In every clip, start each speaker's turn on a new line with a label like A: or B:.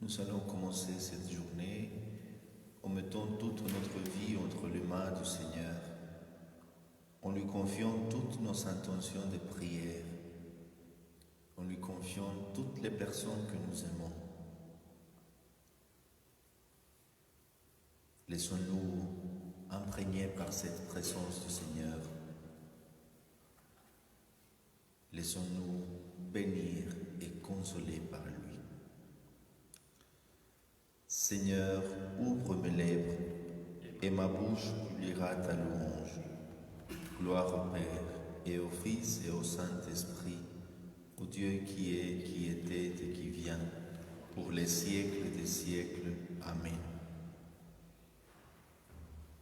A: Nous allons commencer cette journée en mettant toute notre vie entre les mains du Seigneur, en lui confiant toutes nos intentions de prière, en lui confiant toutes les personnes que nous aimons. Laissons-nous imprégner par cette présence du Seigneur. Laissons-nous bénir et consoler par lui. Seigneur, ouvre mes lèvres et ma bouche publiera ta louange. Gloire au Père et au Fils et au Saint-Esprit, au Dieu qui est, qui était et qui vient, pour les siècles des siècles. Amen.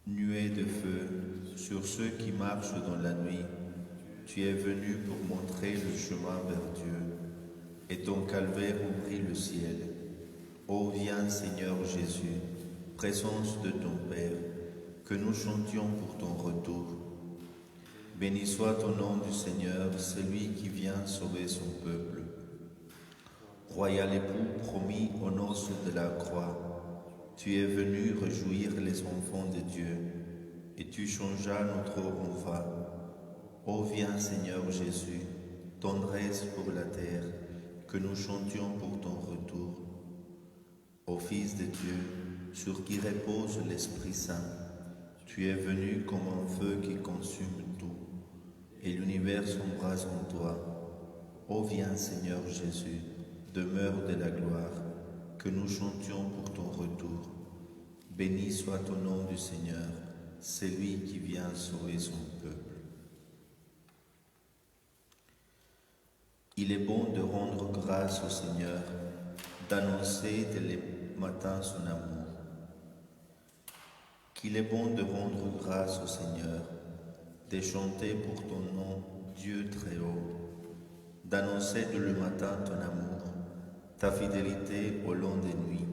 A: Nuée de feu sur ceux qui marchent dans la nuit, tu es venu pour montrer le chemin vers Dieu, et ton calvaire ouvrit le ciel. Ô viens Seigneur Jésus, présence de ton Père, que nous chantions pour ton retour. Béni soit ton nom du Seigneur, celui qui vient sauver son peuple. Royal époux promis aux noces de la croix, tu es venu réjouir les enfants de Dieu, et tu changeas notre envoi. Ô viens Seigneur Jésus, tendresse pour la terre, que nous chantions pour ton retour. Ô Fils de Dieu, sur qui repose l'Esprit Saint, tu es venu comme un feu qui consume tout, et l'univers s'embrase en toi. Ô viens Seigneur Jésus, demeure de la gloire, que nous chantions pour ton retour. Béni soit au nom du Seigneur, celui qui vient sauver son peuple. Il est bon de rendre grâce au Seigneur, d'annoncer dès le matin son amour. Qu'il est bon de rendre grâce au Seigneur, de chanter pour ton nom, Dieu très haut, d'annoncer dès le matin ton amour, ta fidélité au long des nuits.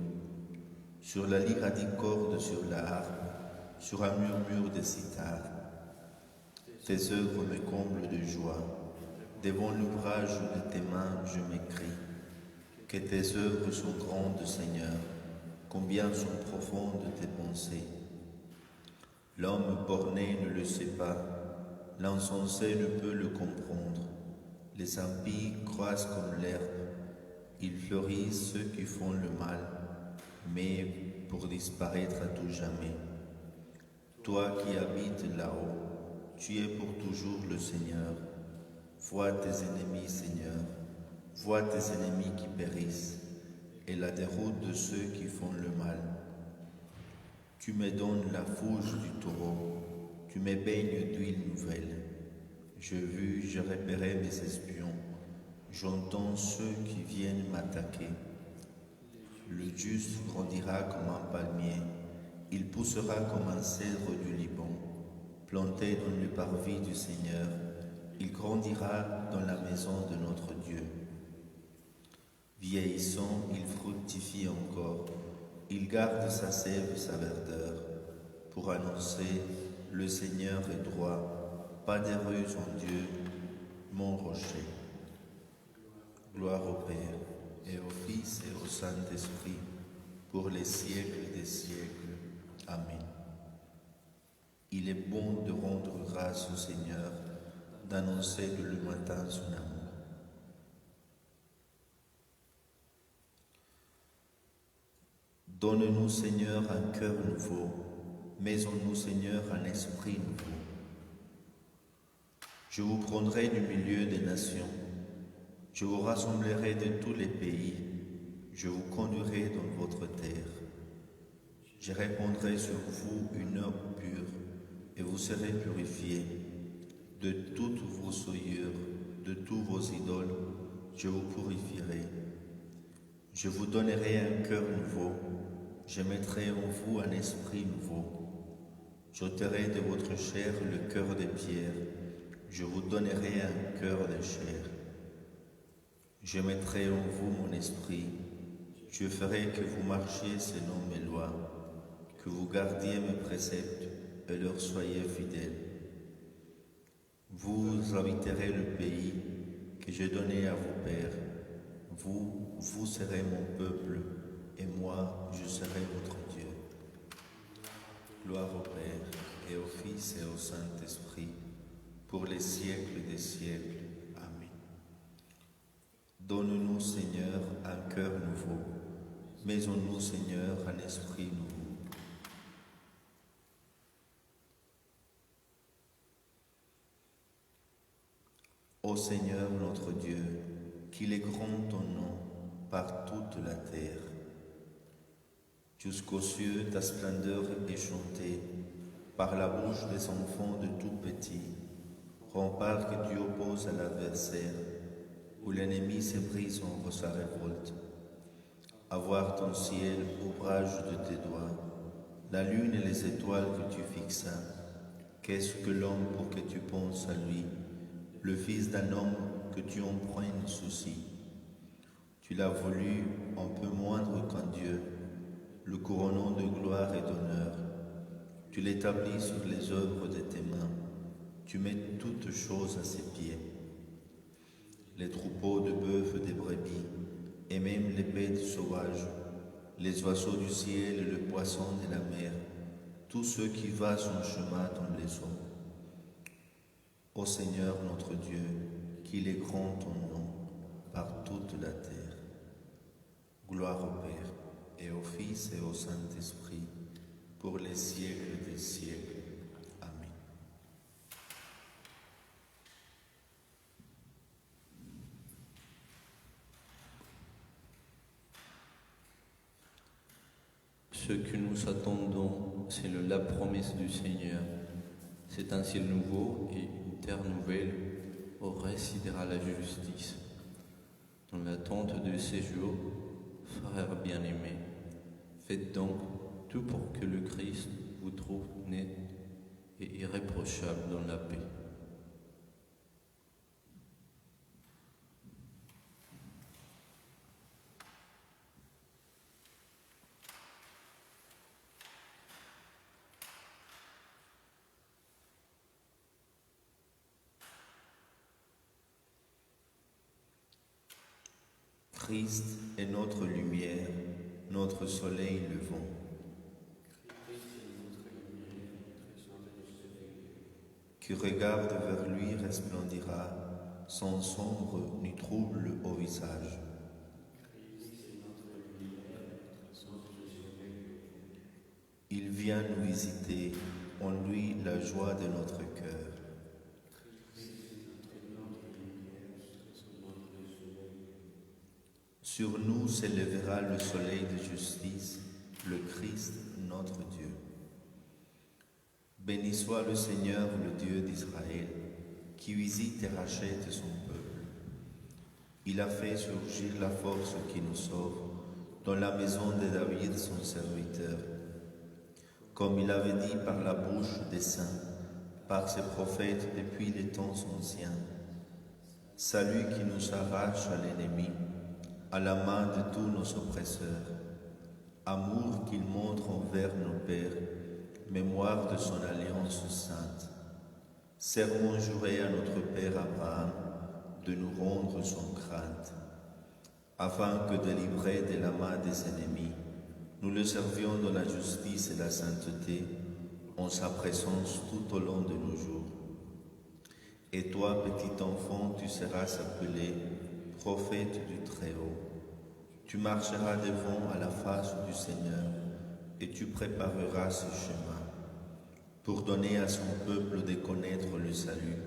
A: Sur la lyre à 10 cordes, sur la harpe, sur un murmure de sitar. Tes œuvres me comblent de joie. Devant l'ouvrage de tes mains, je m'écrie. Que tes œuvres sont grandes, Seigneur, combien sont profondes tes pensées. L'homme borné ne le sait pas, l'insensé ne peut le comprendre. Les impies croissent comme l'herbe, ils fleurissent ceux qui font le mal, mais pour disparaître à tout jamais. Toi qui habites là-haut, tu es pour toujours le Seigneur. Vois tes ennemis, Seigneur, vois tes ennemis qui périssent, et la déroute de ceux qui font le mal. Tu me donnes la fouge du taureau, tu me baignes d'huile nouvelle. Je vis, je repérais mes espions, j'entends ceux qui viennent m'attaquer. Le juste grandira comme un palmier, il poussera comme un cèdre du Liban, planté dans le parvis du Seigneur. Il grandira dans la maison de notre Dieu. Vieillissant, il fructifie encore. Il garde sa sève, sa verdeur, pour annoncer « Le Seigneur est droit, pas de ruse en Dieu, mon rocher ». Gloire au Père, et au Fils, et au Saint-Esprit, pour les siècles des siècles. Amen. Il est bon de rendre grâce au Seigneur, d'annoncer le matin son amour. Donne-nous, Seigneur, un cœur nouveau, mets en nous, Seigneur, un esprit nouveau. Je vous prendrai du milieu des nations, je vous rassemblerai de tous les pays, je vous conduirai dans votre terre. Je répandrai sur vous une eau pure, et vous serez purifiés. De toutes vos souillures, de tous vos idoles, je vous purifierai. Je vous donnerai un cœur nouveau, je mettrai en vous un esprit nouveau. J'ôterai de votre chair le cœur de pierre, je vous donnerai un cœur de chair. Je mettrai en vous mon esprit, je ferai que vous marchiez selon mes lois, que vous gardiez mes préceptes et leur soyez fidèles. Vous habiterez le pays que j'ai donné à vos pères. Vous serez mon peuple, et moi, je serai votre Dieu. Gloire au Père, et au Fils, et au Saint-Esprit, pour les siècles des siècles. Amen. Donne-nous, Seigneur, un cœur nouveau. Mets en nous, Seigneur, un esprit nouveau. Ô Seigneur notre Dieu, qu'il est grand ton nom par toute la terre. Jusqu'aux cieux, ta splendeur est chantée par la bouche des enfants de tout petits, rempart que tu opposes à l'adversaire, où l'ennemi se brise en sa révolte. À voir ton ciel, ouvrage de tes doigts, la lune et les étoiles que tu fixas. Qu'est-ce que l'homme pour que tu penses à lui, le fils d'un homme que tu en prennes souci? Tu l'as voulu un peu moindre qu'un Dieu, le couronnant de gloire et d'honneur. Tu l'établis sur les œuvres de tes mains. Tu mets toutes choses à ses pieds. Les troupeaux de bœufs et des brebis, et même les bêtes sauvages, les oiseaux du ciel et le poisson de la mer, tous ceux qui va son chemin dans les eaux. Ô Seigneur notre Dieu, qu'il est grand ton nom par toute la terre. Gloire au Père, et au Fils, et au Saint-Esprit, pour les siècles des siècles. Amen.
B: Ce que nous attendons, c'est la promesse du Seigneur. C'est un ciel nouveau et une terre nouvelle où résidera la justice. Dans l'attente de ces jours, frères bien-aimés, faites donc tout pour que le Christ vous trouve net et irréprochable dans la paix.
A: Christ est notre lumière, notre soleil levant. Qui regarde vers lui resplendira, sans sombre ni trouble au visage. Il vient nous visiter, en lui la joie de notre cœur. Sur nous s'élèvera le soleil de justice, le Christ notre Dieu. Béni soit le Seigneur, le Dieu d'Israël, qui visite et rachète son peuple. Il a fait surgir la force qui nous sauve dans la maison de David, son serviteur. Comme il avait dit par la bouche des saints, par ses prophètes depuis les temps anciens. Salut qui nous arrache à l'ennemi, à la main de tous nos oppresseurs. Amour qu'il montre envers nos pères, mémoire de son alliance sainte. Serment juré à notre père Abraham de nous rendre sans crainte, afin que, délivrés de la main des ennemis, nous le servions dans la justice et la sainteté, en sa présence tout au long de nos jours. Et toi, petit enfant, tu seras appelé prophète du Très-Haut. Tu marcheras devant à la face du Seigneur, et tu prépareras ses chemins, pour donner à son peuple de connaître le salut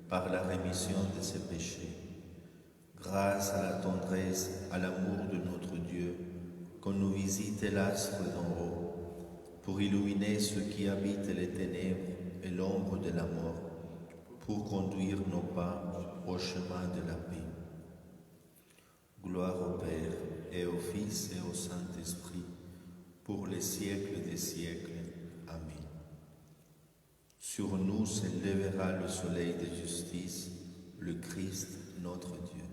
A: par la rémission de ses péchés. Grâce à la tendresse, à l'amour de notre Dieu, qu'on nous visite l'astre d'en haut, pour illuminer ceux qui habitent les ténèbres et l'ombre de la mort, pour conduire nos pas au chemin de la paix. Gloire au Père, et au Fils, et au Saint-Esprit, pour les siècles des siècles. Amen. Sur nous s'élèvera le soleil de justice, le Christ notre Dieu.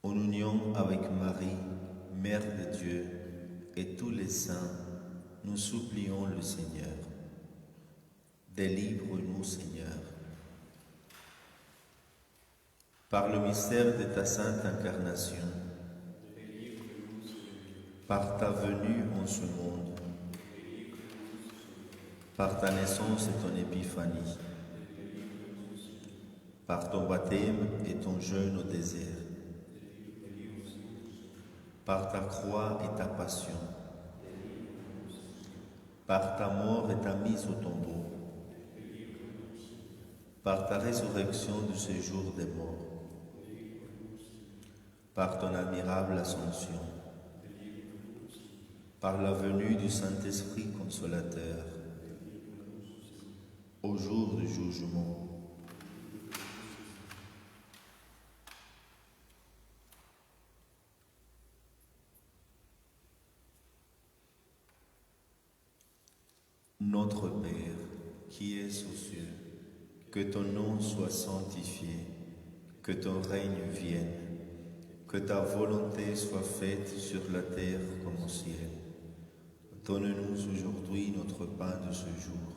A: En union avec Marie, Mère de Dieu, et tous les saints, nous supplions le Seigneur. Délivre-nous, Seigneur. par le mystère de ta sainte incarnation, par ta venue en ce monde, par ta naissance et ton épiphanie, par ton baptême et ton jeûne au désert, par ta croix et ta passion, par ta mort et ta mise au tombeau, par ta résurrection du séjour des morts, par ton admirable ascension, par la venue du Saint-Esprit consolateur, au jour du jugement, Notre Père, qui es aux cieux, que ton nom soit sanctifié, que ton règne vienne, que ta volonté soit faite sur la terre comme au ciel. Donne-nous aujourd'hui notre pain de ce jour.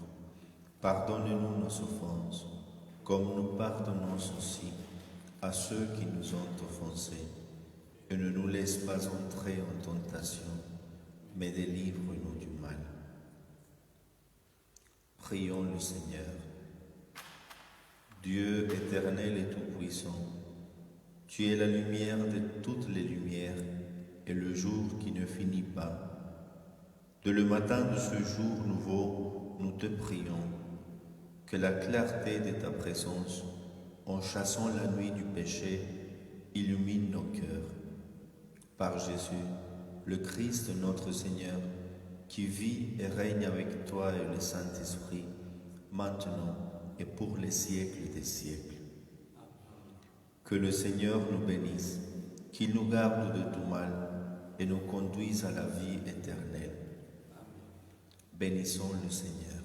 A: Pardonne-nous nos offenses, comme nous pardonnons aussi à ceux qui nous ont offensés. Et ne nous laisse pas entrer en tentation, mais délivre-nous du mal. Prions le Seigneur. Dieu éternel et tout-puissant, tu es la lumière de toutes les lumières et le jour qui ne finit pas. De le matin de ce jour nouveau, nous te prions que la clarté de ta présence, en chassant la nuit du péché, illumine nos cœurs. Par Jésus, le Christ notre Seigneur, qui vit et règne avec toi et le Saint-Esprit, maintenant et pour les siècles des siècles. Que le Seigneur nous bénisse, qu'il nous garde de tout mal et nous conduise à la vie éternelle. Bénissons le Seigneur.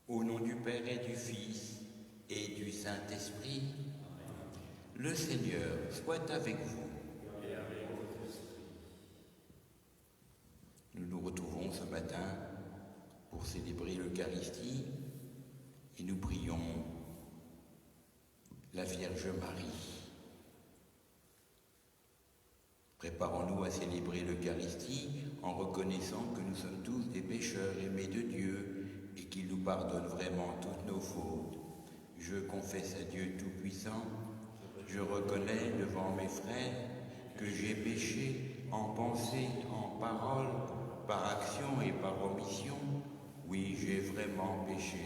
C: Au nom du Père et du Fils et du Saint-Esprit, le Seigneur soit avec vous. Nous nous retrouvons ce matin pour célébrer l'Eucharistie et nous prions la Vierge Marie. Préparons-nous à célébrer l'Eucharistie en reconnaissant que nous sommes tous des pécheurs aimés de Dieu et qu'il nous pardonne vraiment toutes nos fautes. Je confesse à Dieu Tout-Puissant, je reconnais devant mes frères que j'ai péché en pensée, en parole, par action et par omission. Oui, j'ai vraiment péché.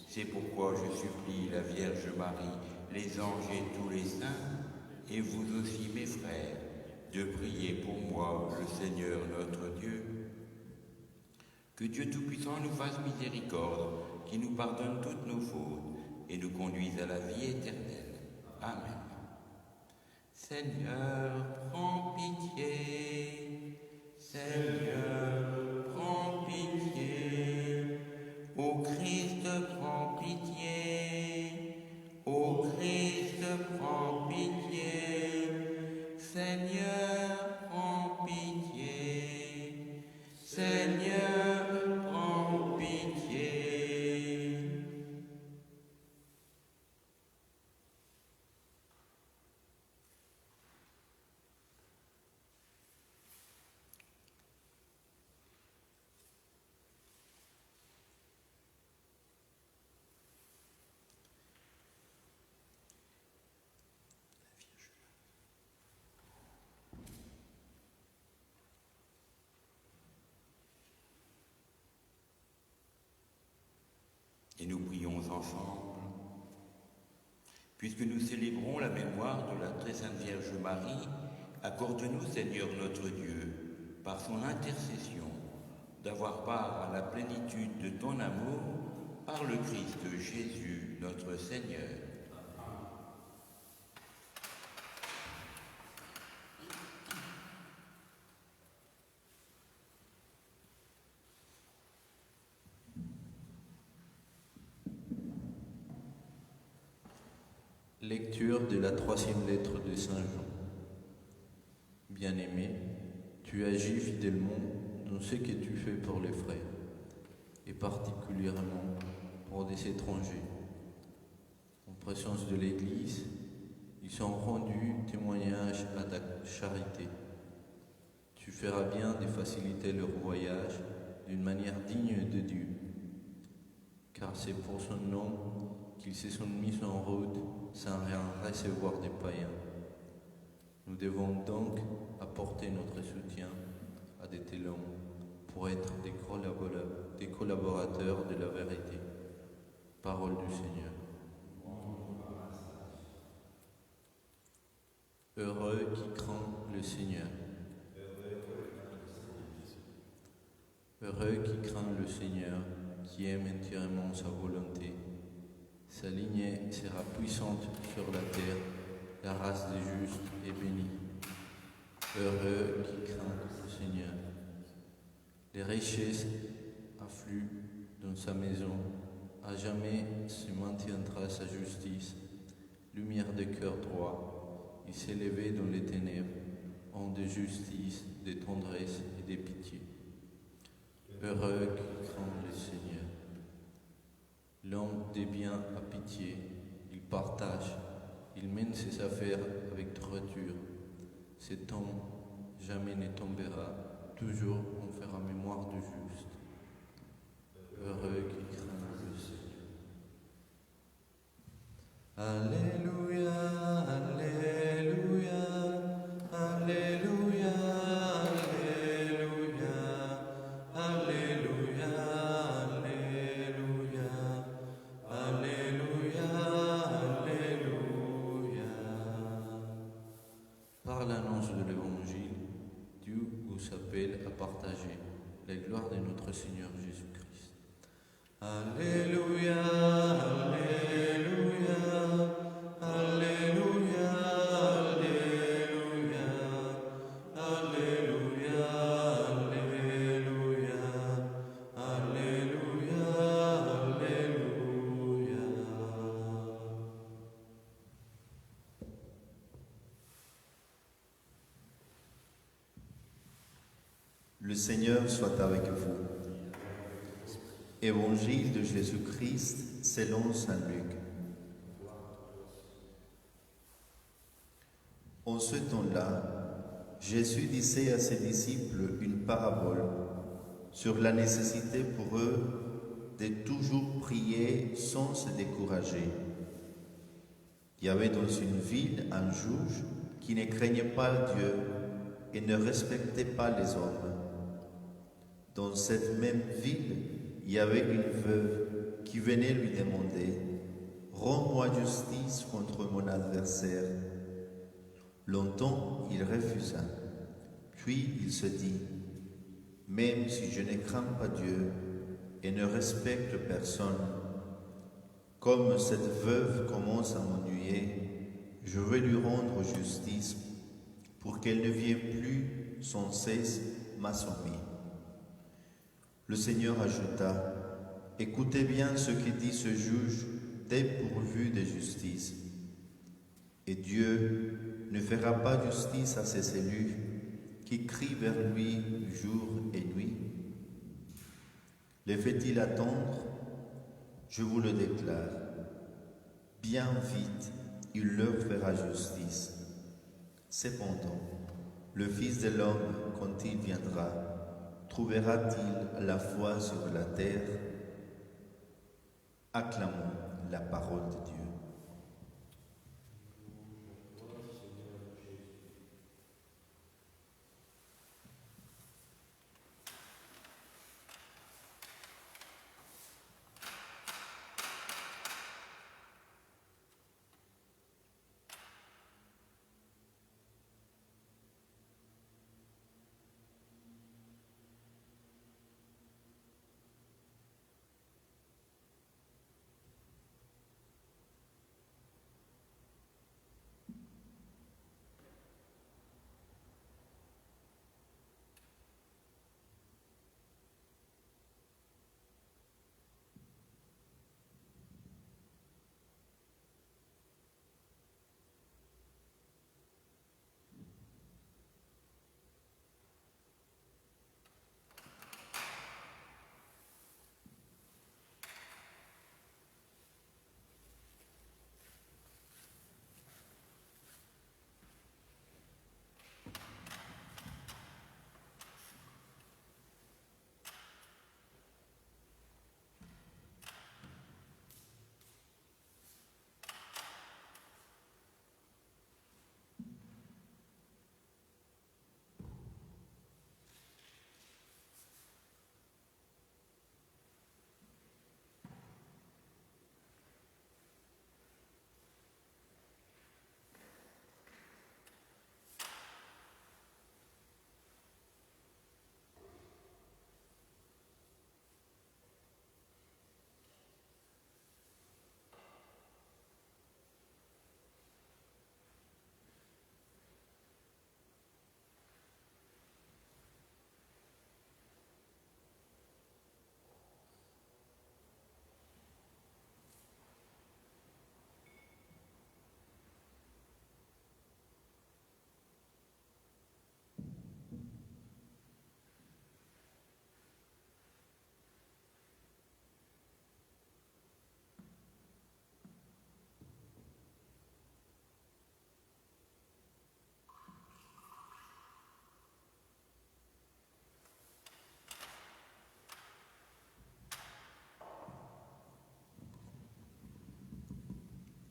C: C'est pourquoi je supplie la Vierge Marie, les anges et tous les saints, et vous aussi mes frères, de prier pour moi, le Seigneur notre Dieu. Que Dieu Tout-Puissant nous fasse miséricorde, qu'il nous pardonne toutes nos fautes et nous conduise à la vie éternelle. Amen. Seigneur, prends pitié. Seigneur, prends pitié. Ô Christ, prends pitié. Ô Christ, prends pitié. Seigneur, prends pitié. Seigneur, prends pitié. Et nous prions ensemble. Puisque nous célébrons la mémoire de la très sainte Vierge Marie, accorde-nous, Seigneur notre Dieu, par son intercession, d'avoir part à la plénitude de ton amour par le Christ Jésus, notre Seigneur.
B: Lecture de la 3e lettre de Saint Jean. Bien-aimé, tu agis fidèlement dans ce que tu fais pour les frères, et particulièrement pour des étrangers. En présence de l'Église, ils ont rendu témoignage à ta charité. Tu feras bien de faciliter leur voyage d'une manière digne de Dieu, car c'est pour son nom qu'ils se sont mis en route sans rien recevoir des païens. Nous devons donc apporter notre soutien à des tels hommes pour être des collaborateurs de la vérité. Parole du Seigneur. Heureux qui craint le Seigneur. Heureux qui craint le Seigneur, qui aime entièrement sa volonté. Sa lignée sera puissante sur la terre, la race des justes est bénie. Heureux qui craint le Seigneur. Les richesses affluent dans sa maison, à jamais se maintiendra sa justice. Lumière de cœur droit, il s'est levé dans les ténèbres, homme de justice, de tendresse et de pitié. Heureux qui craint le Seigneur. L'homme des biens a pitié, il partage, il mène ses affaires avec droiture. Cet homme jamais ne tombera, toujours on fera mémoire du juste. Heureux qui craint le Seigneur. Alléluia, Alléluia, Alléluia, Alléluia, Alléluia, Alléluia, Alléluia, Alléluia. Par l'annonce de l'Évangile, Dieu vous appelle à partager la gloire de notre Seigneur Jésus-Christ. Alléluia, Alléluia, Alléluia, Alléluia, Alléluia, Alléluia, Alléluia, Alléluia.
A: Seigneur soit avec vous. Évangile de Jésus-Christ selon saint Luc. En ce temps-là, Jésus disait à ses disciples une parabole sur la nécessité pour eux de toujours prier sans se décourager. Il y avait dans une ville un juge qui ne craignait pas Dieu et ne respectait pas les hommes. Dans cette même ville, il y avait une veuve qui venait lui demander « Rends-moi justice contre mon adversaire ». Longtemps, il refusa. Puis il se dit « Même si je ne crains pas Dieu et ne respecte personne, comme cette veuve commence à m'ennuyer, je vais lui rendre justice pour qu'elle ne vienne plus sans cesse m'assommer. » Le Seigneur ajouta « Écoutez bien ce que dit ce juge dépourvu de justice. Et Dieu ne fera pas justice à ses élus qui crient vers lui jour et nuit. Les fait-il attendre? Je vous le déclare. Bien vite, il leur fera justice. Cependant, le Fils de l'homme, quand il viendra, trouvera-t-il la foi sur la terre? Acclamons la parole de Dieu.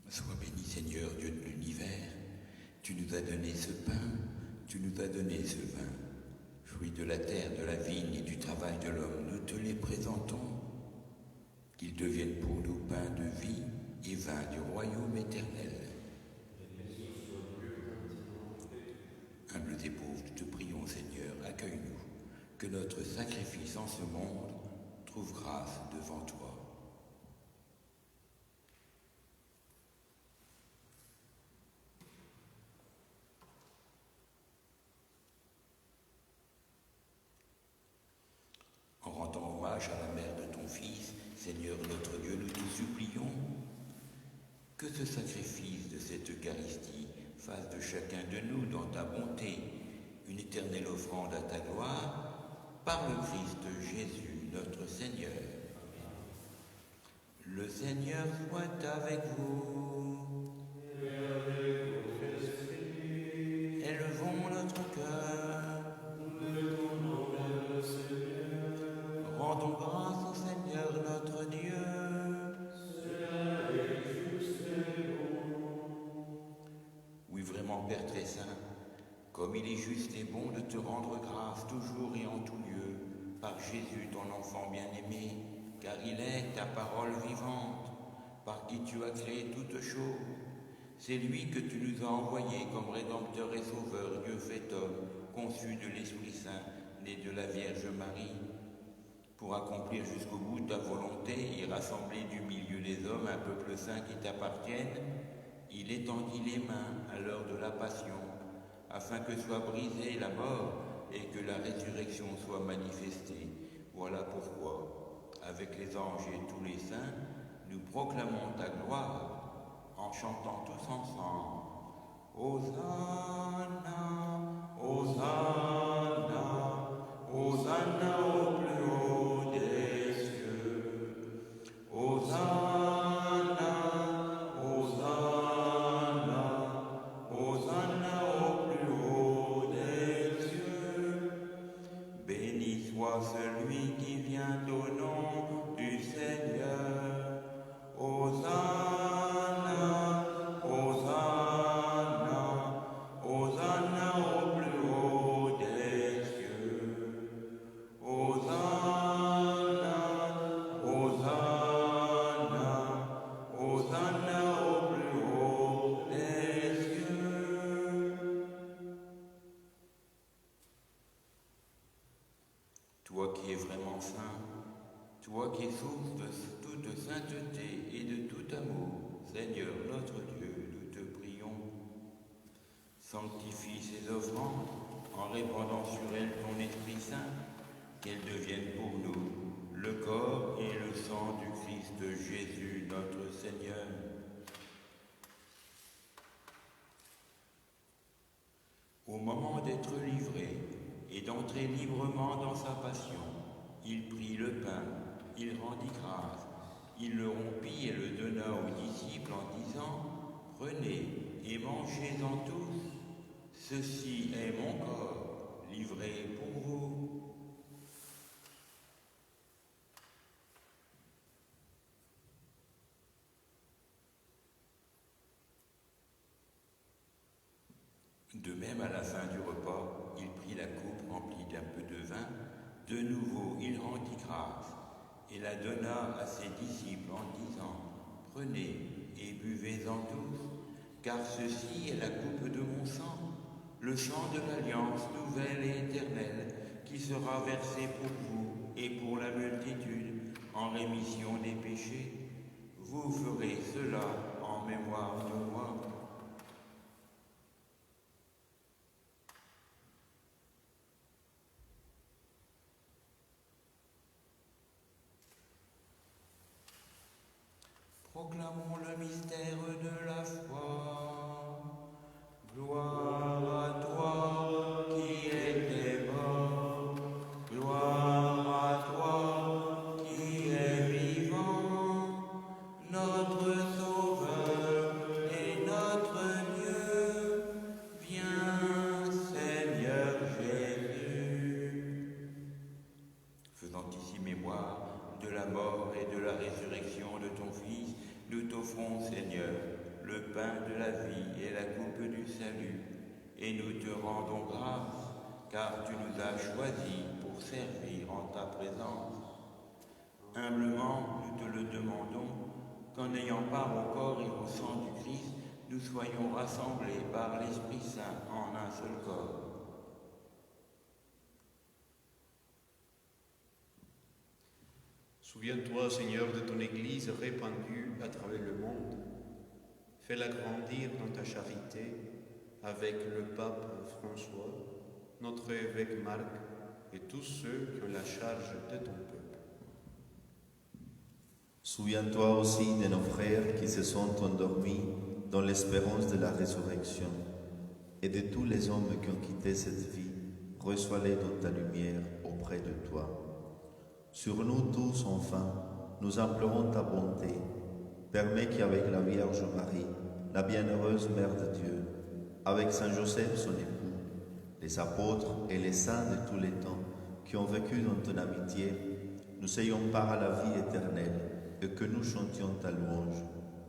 C: Sois béni Seigneur, Dieu de l'univers, tu nous as donné ce pain, tu nous as donné ce vin, fruit de la terre, de la vigne et du travail de l'homme, nous te les présentons, qu'ils deviennent pour nous pain de vie et vin du royaume éternel. Humbles et pauvres, nous te prions Seigneur, accueille-nous, que notre sacrifice en ce monde trouve grâce devant toi. En rendant hommage à la mère de ton Fils, Seigneur notre Dieu, nous te supplions que ce sacrifice de cette Eucharistie fasse de chacun de nous, dans ta bonté, une éternelle offrande à ta gloire, par le Christ Jésus, notre Seigneur. Le Seigneur soit avec vous. Élevons notre cœur. Rendons grâce au Seigneur notre Dieu. Oui, vraiment, Père très saint, comme il est juste et bon de te rendre grâce toujours et en tout lieu, par Jésus, ton enfant bien-aimé, car il est ta parole vivante, par qui tu as créé toutes choses. C'est lui que tu nous as envoyé comme Rédempteur et Sauveur, Dieu fait homme, conçu de l'Esprit Saint, né de la Vierge Marie, pour accomplir jusqu'au bout ta volonté et rassembler du milieu des hommes un peuple saint qui t'appartienne. Il étendit les mains à l'heure de la passion, afin que soit brisée la mort et que la résurrection soit manifestée. Voilà pourquoi, avec les anges et tous les saints, nous proclamons ta gloire en chantant tous ensemble. Hosanna, Hosanna, Hosanna au plus haut des cieux. Hosanna, Hosanna, Hosanna au plus haut des cieux. Béni soit celui qui vient au nom du Seigneur. Hosanna, Hosanna, Hosanna au plus haut des cieux. Hosanna, Hosanna, Hosanna au plus haut des cieux. Toi qui es vraiment saint, toi qui es source de toute sainteté et de tout amour, Seigneur notre Dieu, nous te prions. Sanctifie ces offrandes en répandant sur elles ton Esprit Saint, qu'elles deviennent pour nous le corps et le sang du Christ Jésus notre Seigneur. Au moment d'être livré et d'entrer librement dans sa passion, il prit le pain, il rendit grâce, il le rompit et le donna aux disciples en disant : Prenez et mangez-en tous, ceci est mon corps, livré pour vous. De même, à la fin du repas, il prit la coupe remplie d'un peu de vin. De nouveau, il rendit grâce et la donna à ses disciples en disant : Prenez et buvez-en tous, car ceci est la coupe de mon sang, le sang de l'alliance nouvelle et éternelle, qui sera versé pour vous et pour la multitude en rémission des péchés. Vous ferez cela en mémoire de moi. Proclamons le mystère de la foi. Gloire à toi qui étais mort. Gloire à toi qui es vivant. Notre Sauveur et notre Dieu. Viens, Seigneur Jésus. Faisant ici mémoire de la mort et de la résurrection de ton Fils, nous t'offrons, Seigneur, le pain de la vie et la coupe du salut, et nous te rendons grâce, car tu nous as choisis pour servir en ta présence. Humblement, nous te le demandons, qu'en ayant part au corps et au sang du Christ, nous soyons rassemblés par l'Esprit Saint en un seul corps.
D: Souviens-toi, Seigneur, de ton Église répandue à travers le monde. Fais-la grandir dans ta charité avec le pape François, notre évêque Marc et tous ceux qui ont la charge de ton peuple.
A: Souviens-toi aussi de nos frères qui se sont endormis dans l'espérance de la résurrection et de tous les hommes qui ont quitté cette vie. Reçois-les dans ta lumière, ô auprès de toi. Sur nous tous, enfin, nous implorons ta bonté. Permets qu'avec la Vierge Marie, la bienheureuse Mère de Dieu, avec Saint Joseph, son époux, les apôtres et les saints de tous les temps qui ont vécu dans ton amitié, nous ayons part à la vie éternelle et que nous chantions ta louange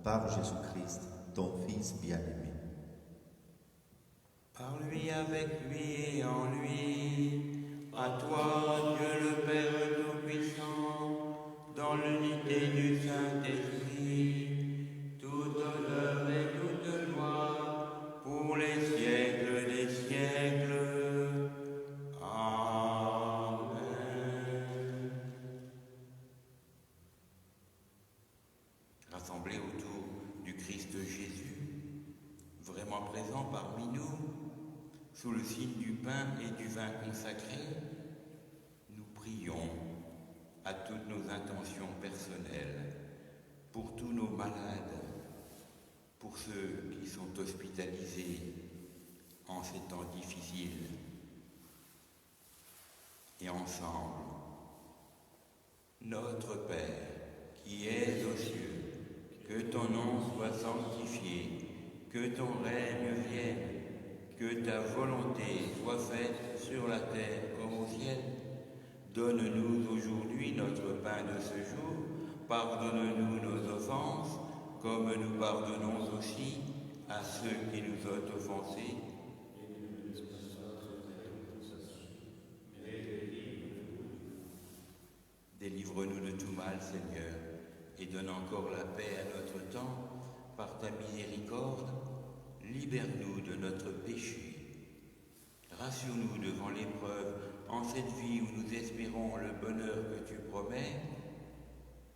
A: par Jésus-Christ, ton Fils bien-aimé.
C: Par lui, avec lui et en lui, à toi, Dieu le Père Tout-Puissant, dans l'unité du Saint-Esprit, toute honneur et toute gloire pour les siècles des siècles. Amen. Rassemblés autour du Christ Jésus, vraiment présent parmi nous, sous le signe du pain et du vin consacrés, nous prions à toutes nos intentions personnelles, pour tous nos malades, pour ceux qui sont hospitalisés en ces temps difficiles. Et ensemble, notre Père, qui es aux cieux, que ton nom soit sanctifié, que ton règne vienne, que ta volonté soit faite sur la terre comme au ciel. Donne-nous aujourd'hui notre pain de ce jour. Pardonne-nous nos offenses, comme nous pardonnons aussi à ceux qui nous ont offensés. Délivre-nous de tout mal, Seigneur, et donne encore la paix à notre temps, par ta miséricorde. Libère-nous de notre péché. Rassure-nous devant l'épreuve en cette vie où nous espérons le bonheur que tu promets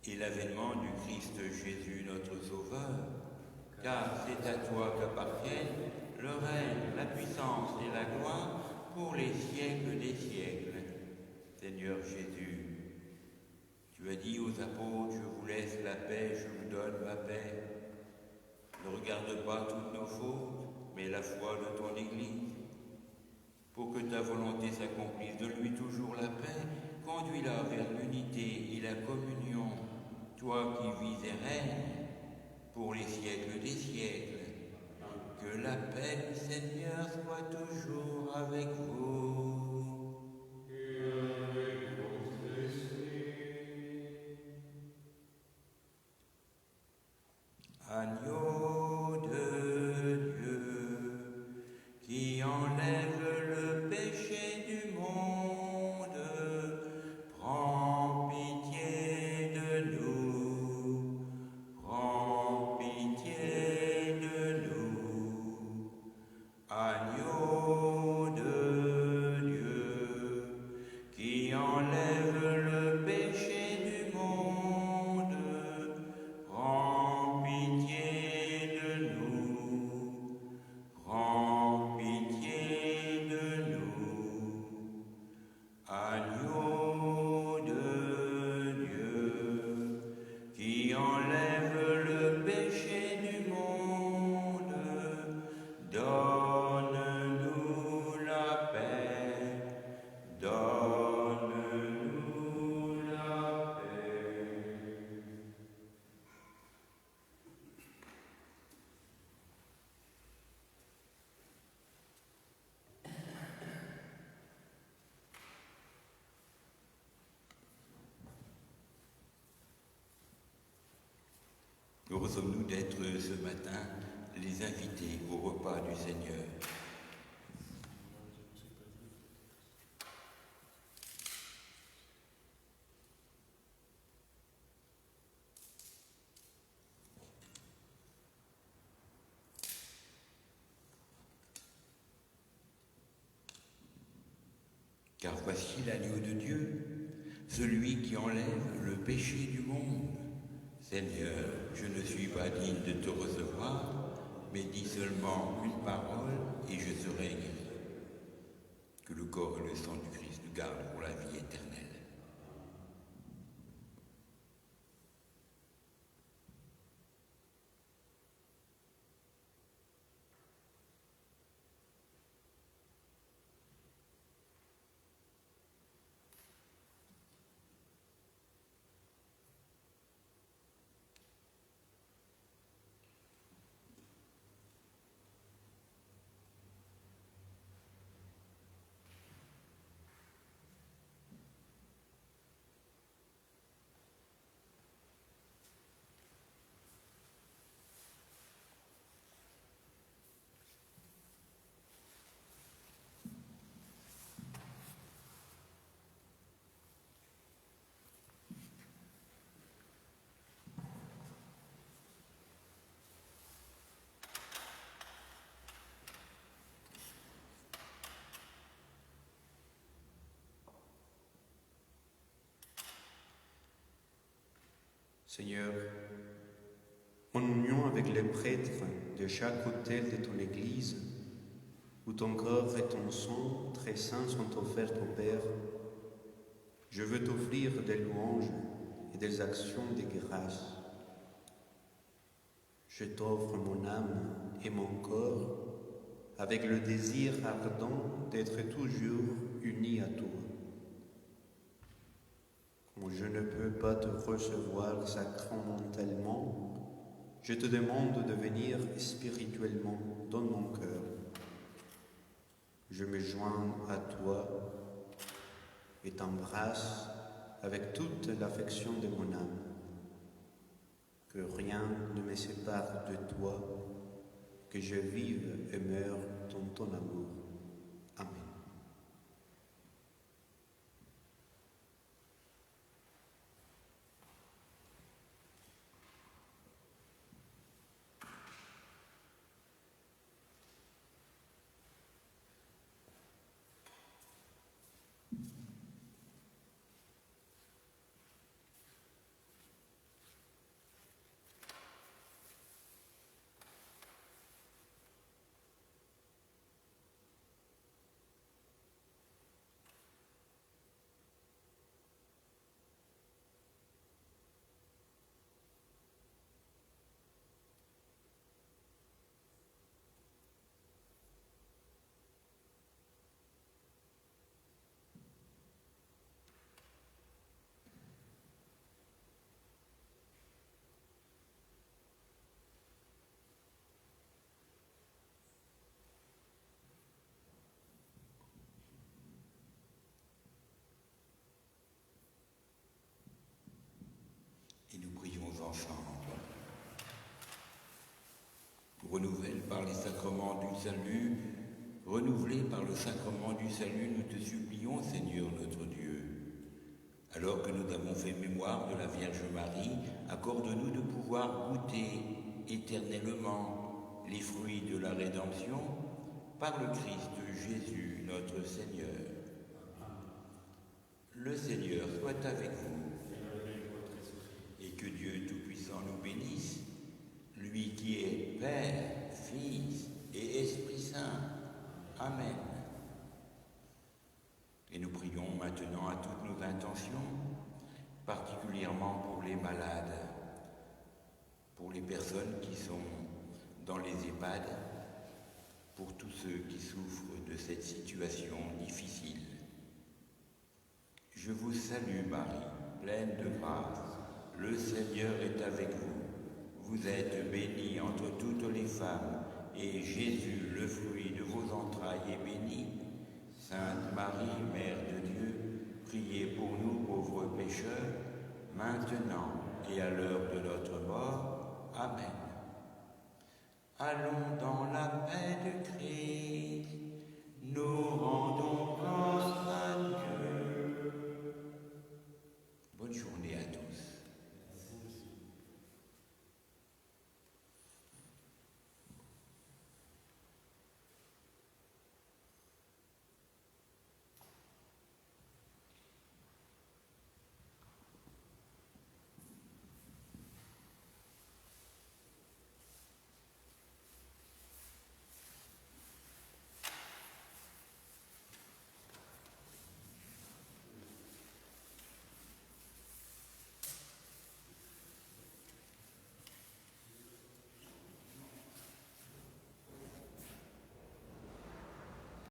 C: et l'avènement du Christ Jésus notre Sauveur. Car c'est à toi qu'appartiennent le règne, la puissance et la gloire pour les siècles des siècles. Seigneur Jésus, tu as dit aux apôtres, je vous laisse la paix, je vous donne ma paix. Ne regarde pas toutes nos fautes, mais la foi de ton Église. Pour que ta volonté s'accomplisse, donne-lui toujours la paix, conduis-la vers l'unité et la communion, toi qui vis et règnes pour les siècles des siècles. Que la paix du Seigneur soit toujours avec vous. Agneau de Dieu, qui enlève le péché du monde, prends pitié de nous, prends pitié de nous. Agneau de Dieu, qui enlève le péché du monde, prends pitié de nous, prends pitié de nous. Agneau de Dieu, qui enlève le péché du monde, donne-nous la paix, donne-nous la paix. Heureux sommes-nous d'être ce matin les invités au repas du Seigneur. Car voici l'agneau de Dieu, celui qui enlève le péché du monde. Seigneur, je ne suis pas digne de te recevoir, mais dis seulement une parole et je serai guéri. Que le corps et le sang du Christ nous gardent pour la vie éternelle.
D: Seigneur, en union avec les prêtres de chaque autel de ton Église, où ton corps et ton sang très saints sont offerts au Père, je veux t'offrir des louanges et des actions de grâce. Je t'offre mon âme et mon corps avec le désir ardent d'être toujours unis à toi. Comme je ne peux pas te recevoir sacramentellement, je te demande de venir spirituellement dans mon cœur. Je me joins à toi et t'embrasse avec toute l'affection de mon âme. Que rien ne me sépare de toi, que je vive et meure dans ton amour. Amen.
C: Et nous prions ensemble. Renouvelle par les sacrements du salut, renouvelé par le sacrement du salut, nous te supplions, Seigneur notre Dieu. Alors que nous avons fait mémoire de la Vierge Marie, accorde-nous de pouvoir goûter éternellement les fruits de la rédemption par le Christ Jésus notre Seigneur. Le Seigneur soit avec vous. Et que Dieu Tout-Puissant nous bénisse, lui qui est Père, Fils et Esprit Saint. Amen. Et nous prions maintenant à toutes nos intentions, particulièrement pour les malades, pour les personnes qui sont dans les EHPAD, pour tous ceux qui souffrent de cette situation difficile. Je vous salue Marie, pleine de grâce. Le Seigneur est avec vous. Vous êtes bénie entre toutes les femmes, et Jésus, le fruit de vos entrailles, est béni. Sainte Marie, Mère de Dieu, priez pour nous pauvres pécheurs, maintenant et à l'heure de notre mort. Amen. Allons dans la paix de Christ, nous rendons grâce à Dieu.